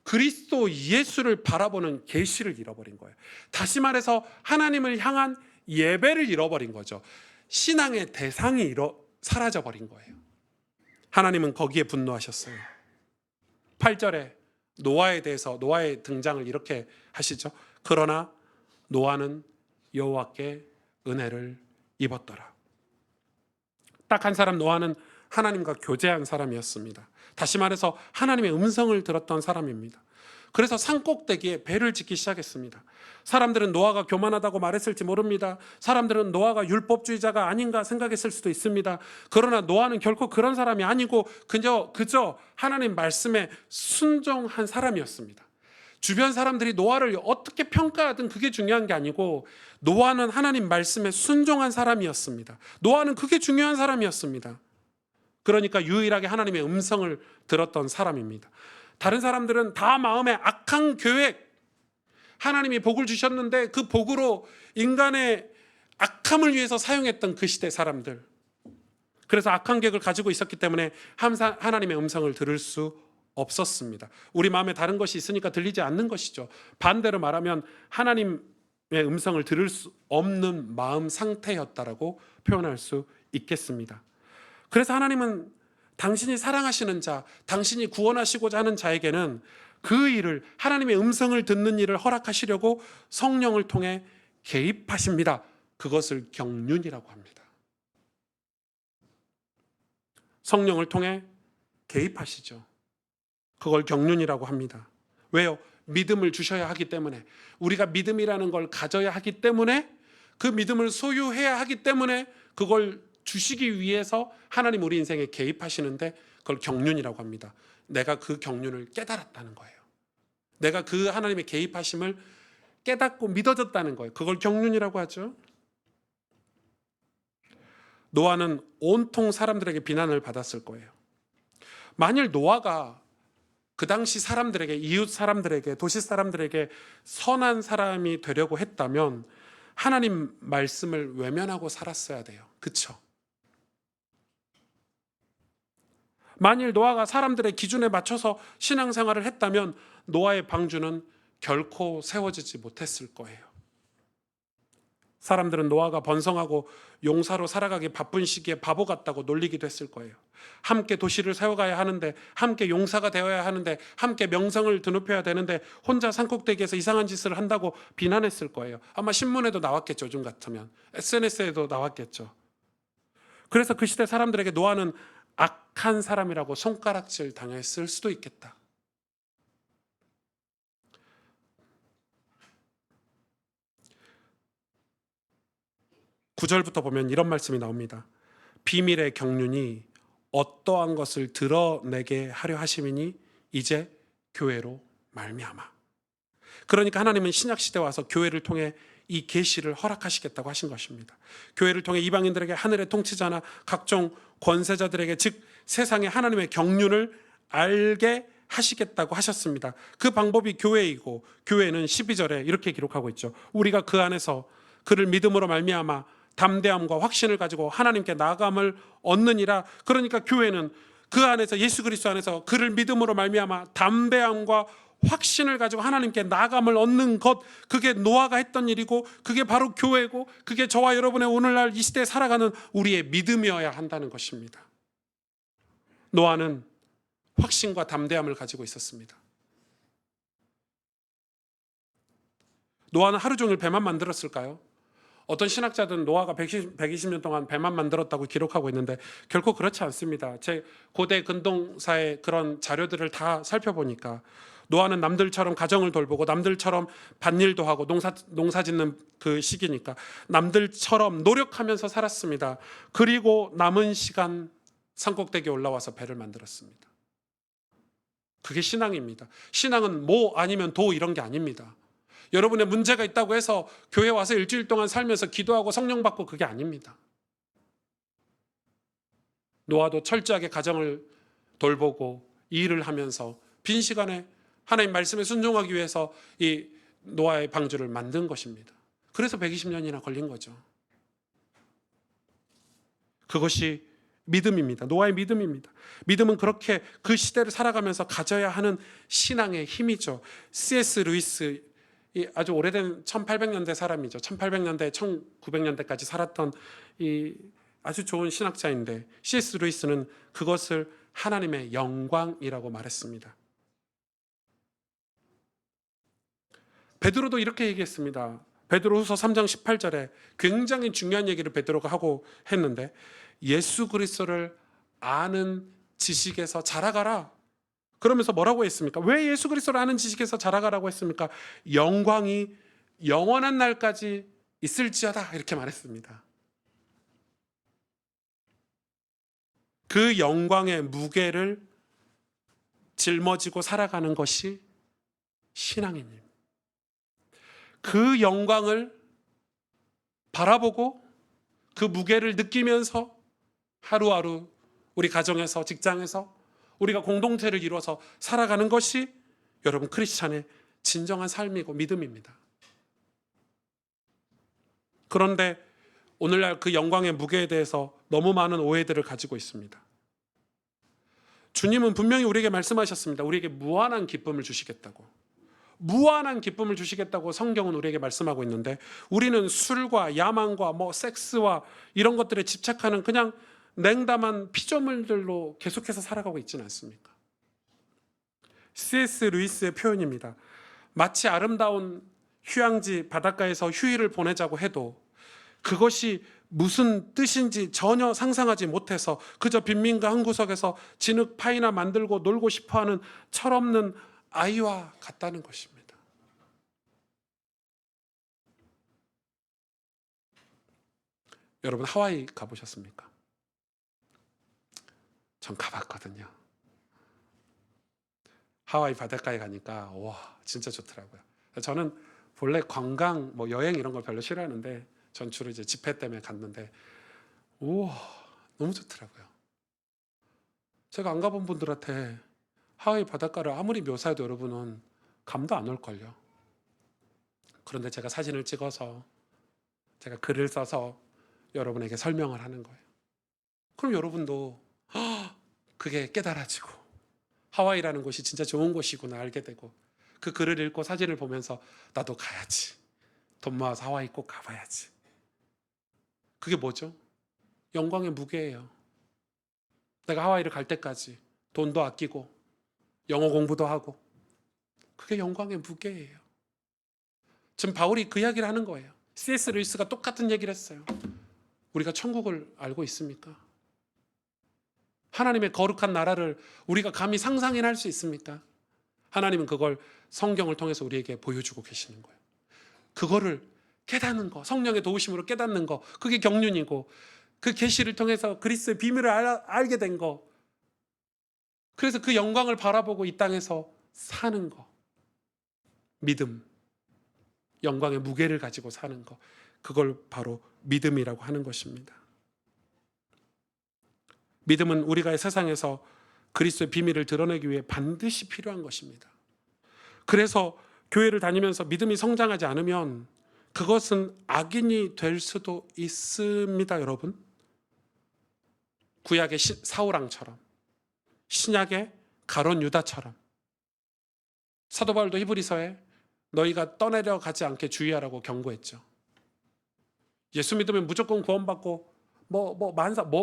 그리스도 예수를 바라보는 계시를 잃어버린 거예요. 다시 말해서 하나님을 향한 예배를 잃어버린 거죠. 신앙의 대상이 사라져버린 거예요. 하나님은 거기에 분노하셨어요. 8절에 노아에 대해서 노아의 등장을 이렇게 하시죠. 그러나 노아는 여호와께 은혜를 입었더라. 딱 한 사람, 노아는 하나님과 교제한 사람이었습니다. 다시 말해서 하나님의 음성을 들었던 사람입니다. 그래서 산꼭대기에 배를 짓기 시작했습니다. 사람들은 노아가 교만하다고 말했을지 모릅니다. 사람들은 노아가 율법주의자가 아닌가 생각했을 수도 있습니다. 그러나 노아는 결코 그런 사람이 아니고 그저 하나님 말씀에 순종한 사람이었습니다. 주변 사람들이 노아를 어떻게 평가하든 그게 중요한 게 아니고 노아는 하나님 말씀에 순종한 사람이었습니다. 노아는 그게 중요한 사람이었습니다. 그러니까 유일하게 하나님의 음성을 들었던 사람입니다. 다른 사람들은 다 마음에 악한 계획, 하나님이 복을 주셨는데 그 복으로 인간의 악함을 위해서 사용했던 그 시대 사람들, 그래서 악한 계획을 가지고 있었기 때문에 하나님의 음성을 들을 수 없었습니다. 우리 마음에 다른 것이 있으니까 들리지 않는 것이죠. 반대로 말하면 하나님의 음성을 들을 수 없는 마음 상태였다라고 표현할 수 있겠습니다. 그래서 하나님은 당신이 사랑하시는 자, 당신이 구원하시고자 하는 자에게는 그 일을, 하나님의 음성을 듣는 일을 허락하시려고 성령을 통해 개입하십니다. 그것을 경륜이라고 합니다. 성령을 통해 개입하시죠. 그걸 경륜이라고 합니다. 왜요? 믿음을 주셔야 하기 때문에, 우리가 믿음이라는 걸 가져야 하기 때문에, 그 믿음을 소유해야 하기 때문에 그걸 주시기 위해서 하나님 우리 인생에 개입하시는데 그걸 경륜이라고 합니다. 내가 그 경륜을 깨달았다는 거예요. 내가 그 하나님의 개입하심을 깨닫고 믿어졌다는 거예요. 그걸 경륜이라고 하죠. 노아는 온통 사람들에게 비난을 받았을 거예요. 만일 노아가 그 당시 사람들에게, 이웃 사람들에게, 도시 사람들에게 선한 사람이 되려고 했다면 하나님 말씀을 외면하고 살았어야 돼요. 그렇죠? 만일 노아가 사람들의 기준에 맞춰서 신앙생활을 했다면 노아의 방주는 결코 세워지지 못했을 거예요. 사람들은 노아가 번성하고 용사로 살아가기 바쁜 시기에 바보 같다고 놀리기도 했을 거예요. 함께 도시를 세워가야 하는데, 함께 용사가 되어야 하는데, 함께 명성을 드높여야 되는데 혼자 산꼭대기에서 이상한 짓을 한다고 비난했을 거예요. 아마 신문에도 나왔겠죠. 요즘 같으면 SNS에도 나왔겠죠. 그래서 그 시대 사람들에게 노아는 악한 사람이라고 손가락질 당했을 수도 있겠다. 9절부터 보면 이런 말씀이 나옵니다. 비밀의 경륜이 어떠한 것을 드러내게 하려 하심이니 이제 교회로 말미암아. 그러니까 하나님은 신약 시대에 와서 교회를 통해 이 계시를 허락하시겠다고 하신 것입니다. 교회를 통해 이방인들에게 하늘의 통치자나 각종 권세자들에게, 즉 세상의 하나님의 경륜을 알게 하시겠다고 하셨습니다. 그 방법이 교회이고, 교회는 12절에 이렇게 기록하고 있죠. 우리가 그 안에서 그를 믿음으로 말미암아 담대함과 확신을 가지고 하나님께 나아감을 얻느니라. 그러니까 교회는 그 안에서, 예수 그리스도 안에서 그를 믿음으로 말미암아 담대함과 확신을 가지고 하나님께 나아감을 얻는 것, 그게 노아가 했던 일이고 그게 바로 교회고 그게 저와 여러분의 오늘날 이 시대에 살아가는 우리의 믿음이어야 한다는 것입니다. 노아는 확신과 담대함을 가지고 있었습니다. 노아는 하루 종일 배만 만들었을까요? 어떤 신학자들은 노아가 120년 동안 배만 만들었다고 기록하고 있는데 결코 그렇지 않습니다. 제 고대 근동사의 그런 자료들을 다 살펴보니까 노아는 남들처럼 가정을 돌보고 남들처럼 밭일도 하고 농사 짓는 그 시기니까 남들처럼 노력하면서 살았습니다. 그리고 남은 시간 산꼭대기에 올라와서 배를 만들었습니다. 그게 신앙입니다. 신앙은 뭐 아니면 도 이런 게 아닙니다. 여러분의 문제가 있다고 해서 교회 와서 일주일 동안 살면서 기도하고 성령 받고 그게 아닙니다. 노아도 철저하게 가정을 돌보고 일을 하면서 빈 시간에 하나님 말씀에 순종하기 위해서 이 노아의 방주를 만든 것입니다. 그래서 120년이나 걸린 거죠. 그것이 믿음입니다. 노아의 믿음입니다. 믿음은 그렇게 그 시대를 살아가면서 가져야 하는 신앙의 힘이죠. C.S. 루이스, 이 아주 오래된 1800년대 사람이죠. 1800년대, 1900년대까지 살았던 이 아주 좋은 신학자인데, C.S. 루이스는 그것을 하나님의 영광이라고 말했습니다. 베드로도 이렇게 얘기했습니다. 베드로후서 3장 18절에 굉장히 중요한 얘기를 베드로가 하고 했는데, 예수 그리스도를 아는 지식에서 자라가라. 그러면서 뭐라고 했습니까? 왜 예수 그리스도를 아는 지식에서 자라가라고 했습니까? 영광이 영원한 날까지 있을지어다, 이렇게 말했습니다. 그 영광의 무게를 짊어지고 살아가는 것이 신앙입니다. 그 영광을 바라보고 그 무게를 느끼면서 하루하루 우리 가정에서, 직장에서 우리가 공동체를 이루어서 살아가는 것이 여러분 크리스찬의 진정한 삶이고 믿음입니다. 그런데 오늘날 그 영광의 무게에 대해서 너무 많은 오해들을 가지고 있습니다. 주님은 분명히 우리에게 말씀하셨습니다. 우리에게 무한한 기쁨을 주시겠다고. 무한한 기쁨을 주시겠다고 성경은 우리에게 말씀하고 있는데, 우리는 술과 야망과 섹스와 이런 것들에 집착하는 그냥 냉담한 피조물들로 계속해서 살아가고 있지는 않습니까? C.S. 루이스의 표현입니다. 마치 아름다운 휴양지 바닷가에서 휴일을 보내자고 해도 그것이 무슨 뜻인지 전혀 상상하지 못해서 그저 빈민가 한 구석에서 진흙 파이나 만들고 놀고 싶어하는 철없는 아이와 같다는 것입니다. 여러분 하와이 가보셨습니까? 전 가봤거든요. 하와이 바닷가에 가니까 와 진짜 좋더라고요. 저는 본래 관광 여행 이런 걸 별로 싫어하는데 전 주로 이제 집회 때문에 갔는데 우와 너무 좋더라고요. 제가 안 가본 분들한테 하와이 바닷가를 아무리 묘사해도 여러분은 감도 안 올걸요. 그런데 제가 사진을 찍어서 제가 글을 써서 여러분에게 설명을 하는 거예요. 그럼 여러분도 그게 깨달아지고 하와이라는 곳이 진짜 좋은 곳이구나 알게 되고, 그 글을 읽고 사진을 보면서 나도 가야지, 돈 모아서 하와이 꼭 가봐야지. 그게 뭐죠? 영광의 무게예요. 내가 하와이를 갈 때까지 돈도 아끼고 영어 공부도 하고, 그게 영광의 무게예요. 지금 바울이 그 이야기를 하는 거예요. C.S. 루이스가 똑같은 얘기를 했어요. 우리가 천국을 알고 있습니까? 하나님의 거룩한 나라를 우리가 감히 상상이나 할 수 있습니까? 하나님은 그걸 성경을 통해서 우리에게 보여주고 계시는 거예요. 그거를 깨닫는 거, 성령의 도우심으로 깨닫는 거, 그게 경륜이고, 그 계시를 통해서 그리스도의 비밀을 알게 된 거, 그래서 그 영광을 바라보고 이 땅에서 사는 거, 믿음, 영광의 무게를 가지고 사는 거, 그걸 바로 믿음이라고 하는 것입니다. 믿음은 우리가 이 세상에서 그리스도의 비밀을 드러내기 위해 반드시 필요한 것입니다. 그래서 교회를 다니면서 믿음이 성장하지 않으면 그것은 악인이 될 수도 있습니다, 여러분. 구약의 사울왕처럼, 신약의 가론 유다처럼. 사도 바울도 히브리서에 너희가 떠내려가지 않게 주의하라고 경고했죠. 예수 믿으면 무조건 구원받고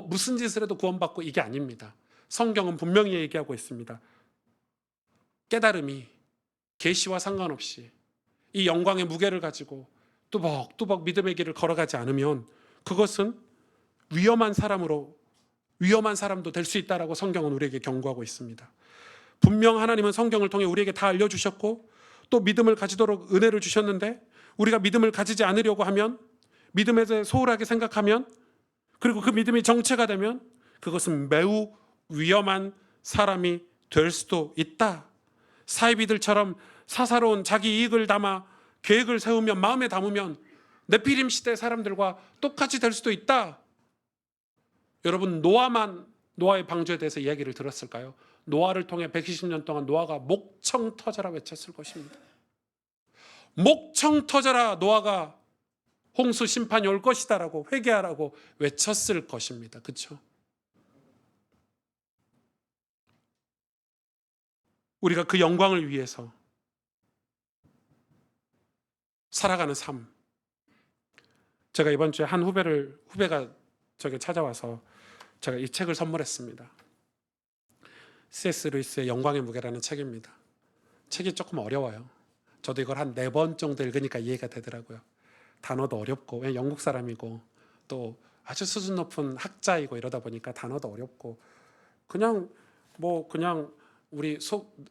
무슨 짓을 해도 구원받고, 이게 아닙니다. 성경은 분명히 얘기하고 있습니다. 깨달음이 계시와 상관없이 이 영광의 무게를 가지고 뚜벅뚜벅 믿음의 길을 걸어가지 않으면 그것은 위험한 사람도 될 수 있다라고 성경은 우리에게 경고하고 있습니다. 분명 하나님은 성경을 통해 우리에게 다 알려주셨고 또 믿음을 가지도록 은혜를 주셨는데, 우리가 믿음을 가지지 않으려고 하면, 믿음에 대해 소홀하게 생각하면, 그리고 그 믿음이 정체가 되면 그것은 매우 위험한 사람이 될 수도 있다. 사이비들처럼 사사로운 자기 이익을 담아 계획을 세우면, 마음에 담으면 네피림 시대 사람들과 똑같이 될 수도 있다. 여러분 노아의 방주에 대해서 이야기를 들었을까요? 노아를 통해 120년 동안 노아가 목청 터져라 외쳤을 것입니다. 목청 터져라, 노아가 홍수 심판이 올 것이다라고 회개하라고 외쳤을 것입니다. 그렇죠? 우리가 그 영광을 위해서 살아가는 삶. 제가 이번 주에 한 후배가 저에게 찾아와서 제가 이 책을 선물했습니다. C.S. 루이스의 영광의 무게라는 책입니다. 책이 조금 어려워요. 저도 이걸 한 4번 정도 읽으니까 이해가 되더라고요. 단어도 어렵고, 왜 영국 사람이고 또 아주 수준 높은 학자이고 이러다 보니까 단어도 어렵고, 그냥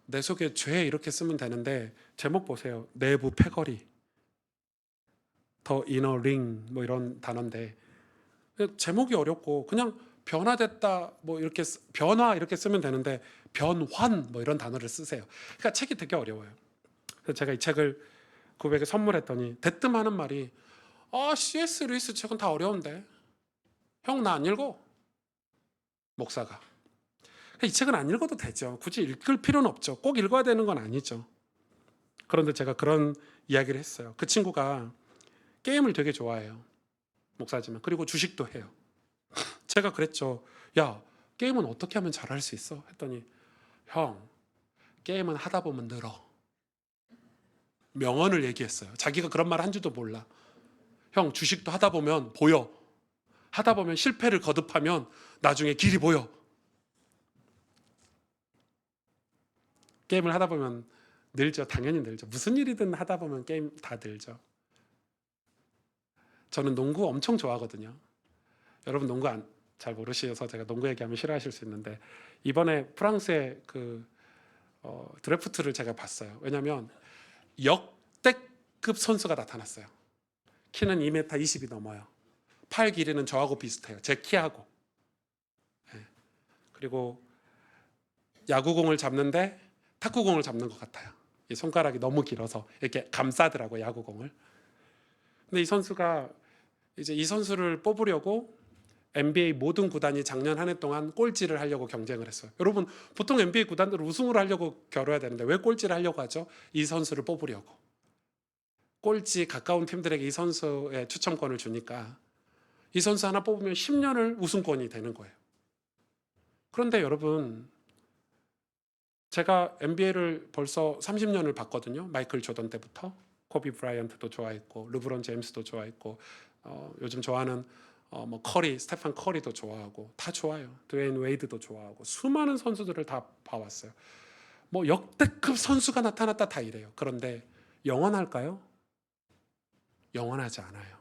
내 속에 죄 이렇게 쓰면 되는데, 제목 보세요. 내부 패거리, 더 이너 링, 뭐 이런 단어인데 제목이 어렵고, 그냥 변화됐다 뭐 이렇게 변화 이렇게 쓰면 되는데 변환 뭐 이런 단어를 쓰세요. 그러니까 책이 되게 어려워요. 그래서 제가 이 책을 그 후배에게 선물했더니 대뜸 하는 말이, C.S. 루이스 책은 다 어려운데 형 나 안 읽어. 목사가. 이 책은 안 읽어도 되죠. 굳이 읽을 필요는 없죠. 꼭 읽어야 되는 건 아니죠. 그런데 제가 그런 이야기를 했어요. 그 친구가 게임을 되게 좋아해요. 목사지만. 그리고 주식도 해요. 제가 그랬죠. 야, 게임은 어떻게 하면 잘할 수 있어? 했더니, 형, 게임은 하다 보면 늘어. 명언을 얘기했어요. 자기가 그런 말 한 줄도 몰라. 형, 주식도 하다 보면 보여. 하다 보면 실패를 거듭하면 나중에 길이 보여. 게임을 하다 보면 늘죠. 당연히 늘죠. 무슨 일이든 하다 보면 게임 다 늘죠. 저는 농구 엄청 좋아하거든요. 여러분 농구 잘 모르셔서 제가 농구 얘기하면 싫어하실 수 있는데, 이번에 프랑스의 드래프트를 제가 봤어요. 왜냐하면 역대급 선수가 나타났어요. 키는 2m 20이 넘어요. 팔 길이는 저하고 비슷해요. 제 키하고. 네. 그리고 야구공을 잡는데 탁구공을 잡는 것 같아요. 이 손가락이 너무 길어서 이렇게 감싸더라고요, 야구공을. 근데 이 선수가 이제 이 선수를 뽑으려고 NBA 모든 구단이 작년 한 해 동안 꼴찌를 하려고 경쟁을 했어요. 여러분, 보통 NBA 구단들은 우승을 하려고 겨뤄야 되는데 왜 꼴찌를 하려고 하죠? 이 선수를 뽑으려고. 꼴찌 가까운 팀들에게 이 선수의 추첨권을 주니까 이 선수 하나 뽑으면 10년을 우승권이 되는 거예요. 그런데 여러분, 제가 NBA를 벌써 30년을 봤거든요. 마이클 조던 때부터. 코비 브라이언트도 좋아했고, 르브론 제임스도 좋아했고, 요즘 좋아하는 스테판 커리도 좋아하고, 다 좋아요. 드웨인 웨이드도 좋아하고, 수많은 선수들을 다 봐왔어요. 역대급 선수가 나타났다 다 이래요. 그런데 영원할까요? 영원하지 않아요.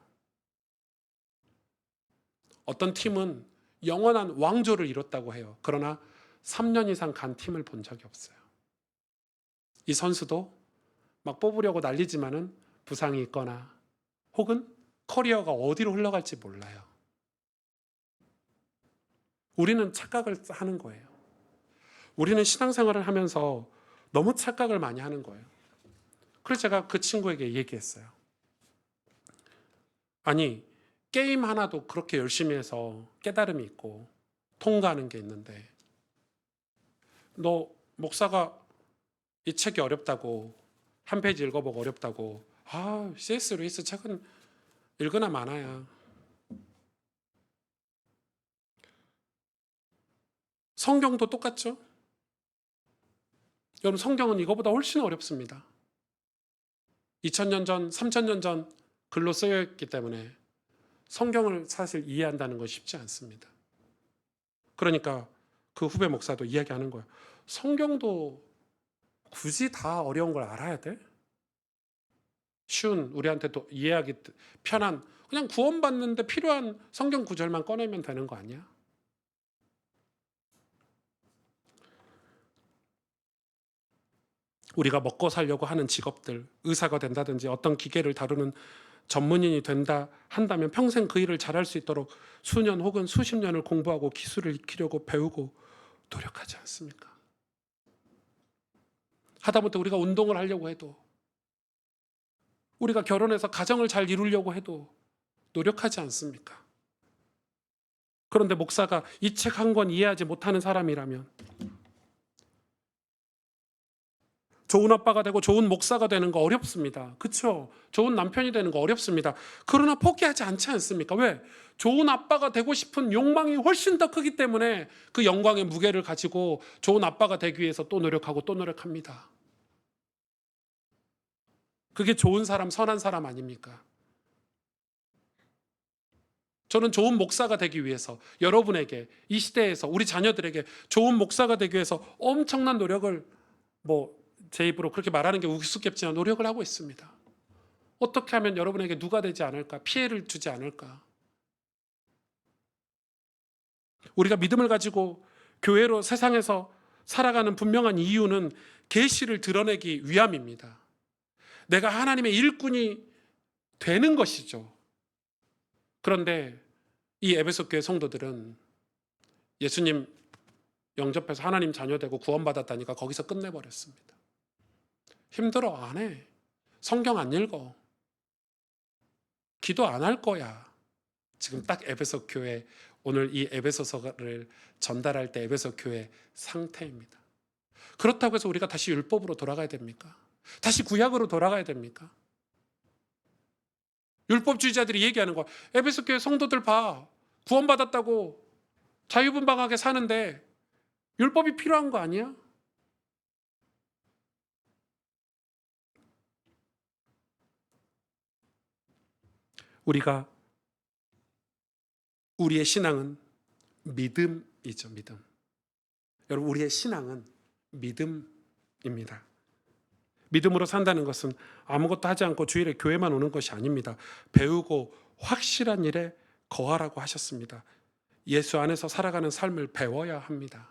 어떤 팀은 영원한 왕조를 이뤘다고 해요. 그러나 3년 이상 간 팀을 본 적이 없어요. 이 선수도 막 뽑으려고 난리지만은 부상이 있거나 혹은 커리어가 어디로 흘러갈지 몰라요. 우리는 착각을 하는 거예요. 우리는 신앙생활을 하면서 너무 착각을 많이 하는 거예요. 그래서 제가 그 친구에게 얘기했어요. 아니, 게임 하나도 그렇게 열심히 해서 깨달음이 있고 통과하는 게 있는데, 너 목사가 이 책이 어렵다고, 한 페이지 읽어보고 어렵다고, C.S. 루이스 책은 읽으나 마나야. 성경도 똑같죠? 여러분, 성경은 이거보다 훨씬 어렵습니다. 2000년 전, 3000년 전 글로 쓰여 있기 때문에 성경을 사실 이해한다는 건 쉽지 않습니다. 그러니까 그 후배 목사도 이야기하는 거예요. 성경도 굳이 다 어려운 걸 알아야 돼? 쉬운, 우리한테도 이해하기 편한, 그냥 구원받는데 필요한 성경 구절만 꺼내면 되는 거 아니야? 우리가 먹고 살려고 하는 직업들, 의사가 된다든지 어떤 기계를 다루는 전문인이 한다면 평생 그 일을 잘할 수 있도록 수년 혹은 수십 년을 공부하고 기술을 익히려고 배우고 노력하지 않습니까? 하다못해 우리가 운동을 하려고 해도, 우리가 결혼해서 가정을 잘 이루려고 해도 노력하지 않습니까? 그런데 목사가 이 책 한 권 이해하지 못하는 사람이라면 좋은 아빠가 되고 좋은 목사가 되는 거 어렵습니다. 그렇죠? 좋은 남편이 되는 거 어렵습니다. 그러나 포기하지 않지 않습니까? 왜? 좋은 아빠가 되고 싶은 욕망이 훨씬 더 크기 때문에 그 영광의 무게를 가지고 좋은 아빠가 되기 위해서 또 노력하고 또 노력합니다. 그게 좋은 사람, 선한 사람 아닙니까? 저는 좋은 목사가 되기 위해서 여러분에게 이 시대에서 우리 자녀들에게 좋은 목사가 되기 위해서 엄청난 노력을 제 입으로 그렇게 말하는 게 우습겠지만 노력을 하고 있습니다. 어떻게 하면 여러분에게 누가 되지 않을까? 피해를 주지 않을까? 우리가 믿음을 가지고 교회로 세상에서 살아가는 분명한 이유는 계시를 드러내기 위함입니다. 내가 하나님의 일꾼이 되는 것이죠. 그런데 이 에베소 교회 성도들은 예수님 영접해서 하나님 자녀 되고 구원받았다니까 거기서 끝내버렸습니다. 힘들어 안 해. 성경 안 읽어. 기도 안 할 거야. 지금 딱 에베소 교회 오늘 이 에베소서를 전달할 때 에베소 교회 상태입니다. 그렇다고 해서 우리가 다시 율법으로 돌아가야 됩니까? 다시 구약으로 돌아가야 됩니까? 율법주의자들이 얘기하는 거 에베소 교회 성도들 봐. 구원받았다고 자유분방하게 사는데 율법이 필요한 거 아니야? 우리의 신앙은 믿음이죠, 믿음. 여러분, 우리의 신앙은 믿음입니다. 믿음으로 산다는 것은 아무것도 하지 않고 주일에 교회만 오는 것이 아닙니다. 배우고 확실한 일에 거하라고 하셨습니다. 예수 안에서 살아가는 삶을 배워야 합니다.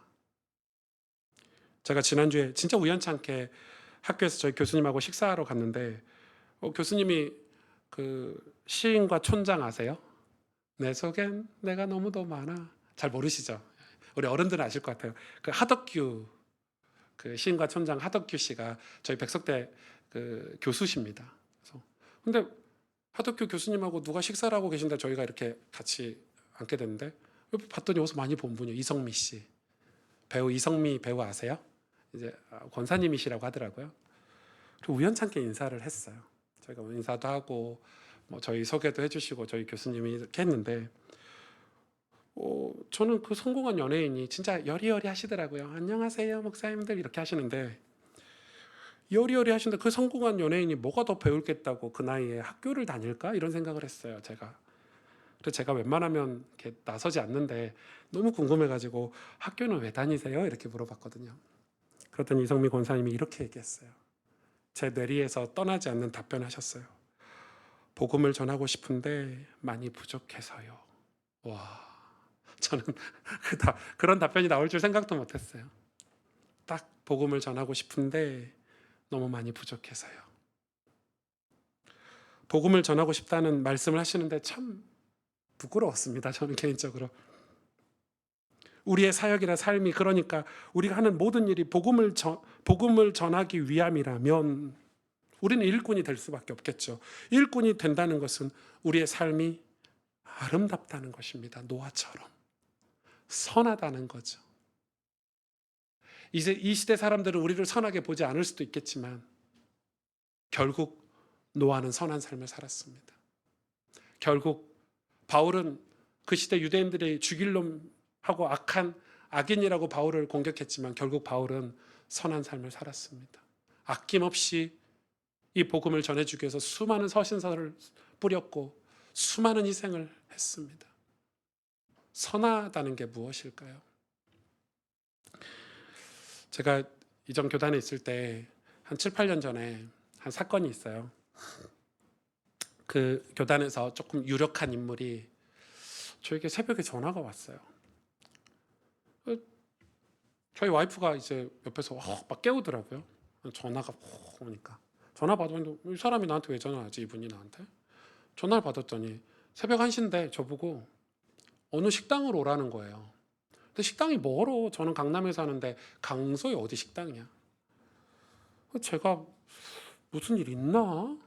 제가 지난주에 진짜 우연찮게 학교에서 저희 교수님하고 식사하러 갔는데 교수님이 그 시인과 촌장 아세요? 내 속엔 내가 너무도 많아. 잘 모르시죠? 우리 어른들은 아실 것 같아요. 그 하덕규 그 시인과 촌장 하덕규 씨가 저희 백석대 그 교수십니다. 그래서 근데 하덕규 교수님하고 누가 식사를 하고 계신데 저희가 이렇게 같이 앉게 됐는데 봤더니 어디서 많이 본 분이요. 이성미 씨. 배우 이성미 배우 아세요? 이제 권사님이시라고 하더라고요. 그리고 우연찮게 인사를 했어요. 저희가 인사도 하고 저희 소개도 해주시고 저희 교수님이 이렇게 했는데 저는 그 성공한 연예인이 진짜 여리여리 하시더라고요. 안녕하세요 목사님들 이렇게 하시는데 여리여리 하시는데 그 성공한 연예인이 뭐가 더 배울겠다고 그 나이에 학교를 다닐까 이런 생각을 했어요. 그래서 제가 웬만하면 이렇게 나서지 않는데 너무 궁금해가지고 학교는 왜 다니세요? 이렇게 물어봤거든요. 그랬더니 이성미 권사님이 이렇게 얘기했어요. 제 뇌리에서 떠나지 않는 답변하셨어요. 복음을 전하고 싶은데 많이 부족해서요. 와, 저는 그런 답변이 나올 줄 생각도 못했어요. 딱 복음을 전하고 싶은데 너무 많이 부족해서요. 복음을 전하고 싶다는 말씀을 하시는데 참 부끄러웠습니다. 저는 개인적으로. 우리의 사역이나 삶이 그러니까 우리가 하는 모든 일이 복음을 전하기 위함이라면 우리는 일꾼이 될 수밖에 없겠죠. 일꾼이 된다는 것은 우리의 삶이 아름답다는 것입니다. 노아처럼 선하다는 거죠. 이제 이 시대 사람들은 우리를 선하게 보지 않을 수도 있겠지만 결국 노아는 선한 삶을 살았습니다. 결국 바울은 그 시대 유대인들이 죽일 놈하고 악한 악인이라고 바울을 공격했지만 결국 바울은 선한 삶을 살았습니다. 아낌없이 이 복음을 전해주기 위해서 수많은 서신서를 뿌렸고 수많은 희생을 했습니다. 선하다는 게 무엇일까요? 제가 이전 교단에 있을 때 한 7, 8년 전에 한 사건이 있어요. 그 교단에서 조금 유력한 인물이 저에게 새벽에 전화가 왔어요. 저희 와이프가 이제 옆에서 막 깨우더라고요. 전화가 오니까. 전화 받았는데 이 사람이 나한테 왜 전화하지? 이분이 나한테. 전화를 받았더니 새벽 1시인데 저보고 어느 식당으로 오라는 거예요. 근데 식당이 멀어. 저는 강남에 사는데 강서에 어디 식당이야. 제가 무슨 일 있나?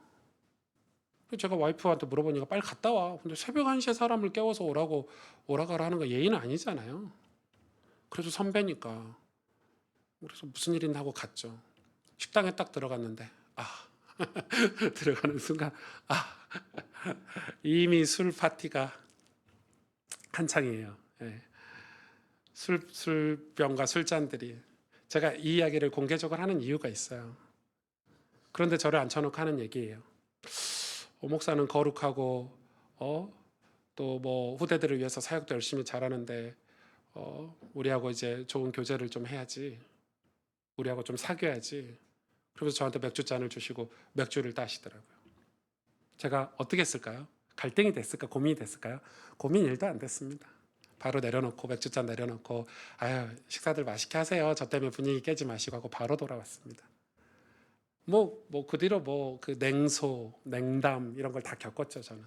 제가 와이프한테 물어보니까 빨리 갔다 와. 근데 새벽 1시에 사람을 깨워서 오라가라 하는 거 예의는 아니잖아요. 그래도 선배니까. 그래서 무슨 일 있나 하고 갔죠. 식당에 딱 들어갔는데 들어가는 순간 이미 술 파티가 한창이에요. 예. 술병과 술잔들이. 제가 이 이야기를 공개적으로 하는 이유가 있어요. 그런데 저를 앉혀놓고 하는 얘기예요. 목사는 거룩하고 또 뭐 후대들을 위해서 사역도 열심히 잘하는데 우리하고 이제 좋은 교제를 좀 해야지. 우리하고 좀 사귀어야지. 그러면서 저한테 맥주잔을 주시고 맥주를 따시더라고요. 제가 어떻게 했을까요? 갈등이 됐을까? 고민이 됐을까요? 고민 일도 안 됐습니다. 바로 내려놓고 맥주잔 내려놓고 아유 식사들 맛있게 하세요. 저 때문에 분위기 깨지 마시고 하고 바로 돌아왔습니다. 그 뒤로 그 냉소, 냉담 이런 걸 다 겪었죠. 저는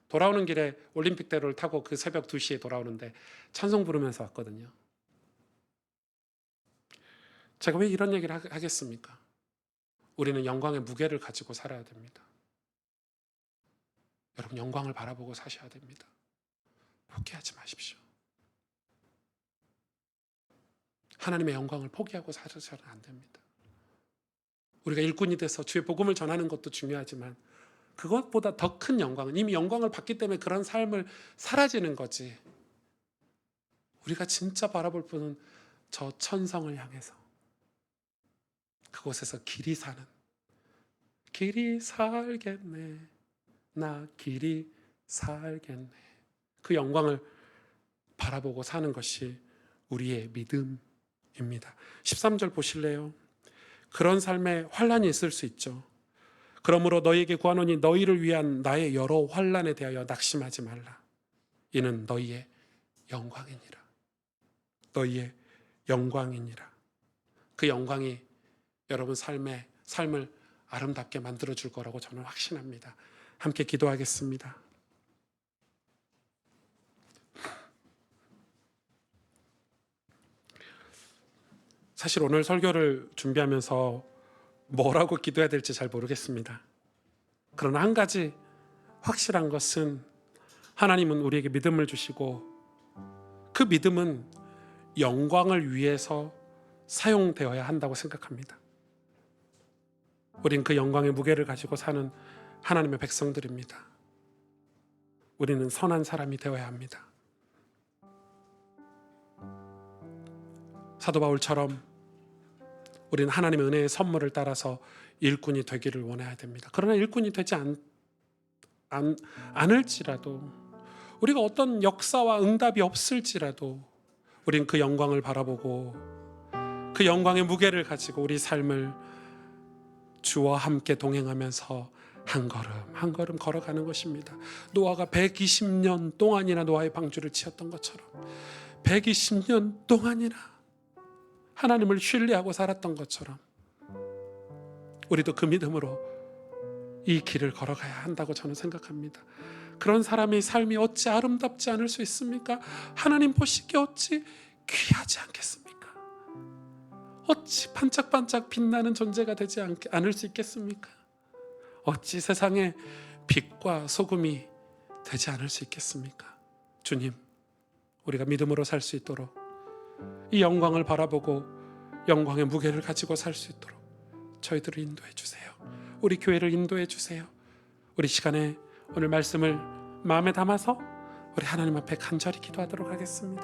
돌아오는 길에 올림픽대로를 타고 그 새벽 2시에 돌아오는데 찬송 부르면서 왔거든요. 제가 왜 이런 얘기를 하겠습니까? 우리는 영광의 무게를 가지고 살아야 됩니다. 여러분 영광을 바라보고 사셔야 됩니다. 포기하지 마십시오. 하나님의 영광을 포기하고 살아서는 안 됩니다. 우리가 일꾼이 돼서 주의 복음을 전하는 것도 중요하지만 그것보다 더 큰 영광은 이미 영광을 받기 때문에 그런 삶을 사라지는 거지. 우리가 진짜 바라볼 분은 저 천성을 향해서 그곳에서 길이 사는 길이 살겠네 나 길이 살겠네 그 영광을 바라보고 사는 것이 우리의 믿음입니다. 13절 보실래요? 그런 삶에 환난이 있을 수 있죠. 그러므로 너희에게 구하노니 너희를 위한 나의 여러 환난에 대하여 낙심하지 말라. 이는 너희의 영광이니라. 너희의 영광이니라. 그 영광이 여러분 삶을 아름답게 만들어줄 거라고 저는 확신합니다. 함께 기도하겠습니다. 사실 오늘 설교를 준비하면서 뭐라고 기도해야 될지 잘 모르겠습니다. 그러나 한 가지 확실한 것은 하나님은 우리에게 믿음을 주시고 그 믿음은 영광을 위해서 사용되어야 한다고 생각합니다. 우린 그 영광의 무게를 가지고 사는 하나님의 백성들입니다. 우리는 선한 사람이 되어야 합니다. 사도 바울처럼 우리는 하나님의 은혜의 선물을 따라서 일꾼이 되기를 원해야 됩니다. 그러나 일꾼이 되지 않을지라도 우리가 어떤 역사와 응답이 없을지라도 우린 그 영광을 바라보고 그 영광의 무게를 가지고 우리 삶을 주와 함께 동행하면서 한 걸음 한 걸음 걸어가는 것입니다. 노아가 120년 동안이나 노아의 방주를 치었던 것처럼 120년 동안이나 하나님을 신뢰하고 살았던 것처럼 우리도 그 믿음으로 이 길을 걸어가야 한다고 저는 생각합니다. 그런 사람의 삶이 어찌 아름답지 않을 수 있습니까? 하나님 보시기에 어찌 귀하지 않겠습니까? 어찌 반짝반짝 빛나는 존재가 되지 않을 수 있겠습니까? 어찌 세상에 빛과 소금이 되지 않을 수 있겠습니까? 주님, 우리가 믿음으로 살 수 있도록 이 영광을 바라보고 영광의 무게를 가지고 살 수 있도록 저희들을 인도해 주세요. 우리 교회를 인도해 주세요. 우리 시간에 오늘 말씀을 마음에 담아서 우리 하나님 앞에 간절히 기도하도록 하겠습니다.